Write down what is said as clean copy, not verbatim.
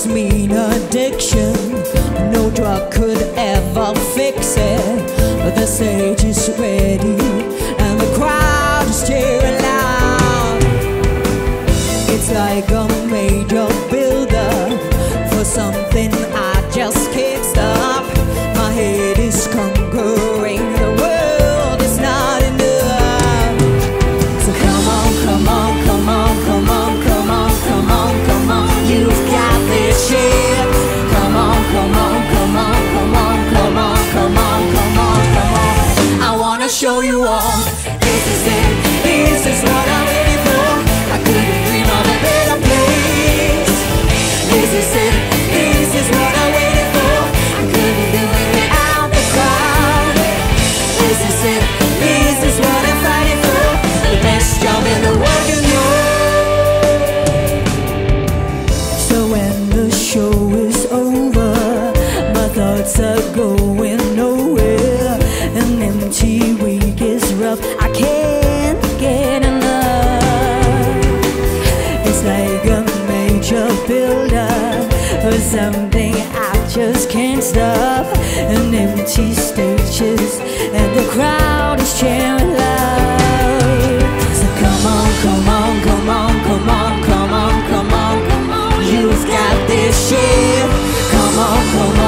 this mean addiction. No drug could ever fix it. The stage is ready and the crowd is cheering loud. It's like a major builder for something I just can't stop. My head is conquering the world, it's not enough. So come on, come on, come on, come on, come on, come on, come on. You've got this shit. Come on, come on, come on, come on, come on, come on, come on, come on. I wanna show you all. This is it. This is what I'm waiting for. I couldn't dream of a better place. This is it. This is what I waited for. I couldn't do it without the crowd. This is it. This is what I'm fighting for. The best job in the world, you know. So when the show is over, my thoughts are going nowhere. An empty week is rough, I can't get enough. It's like a major builder for something I just can't stop. An empty stages and the crowd is cheering loud. So come on, come on, come on, come on, come on, come on, come on. You've got this shit. Come on, come on.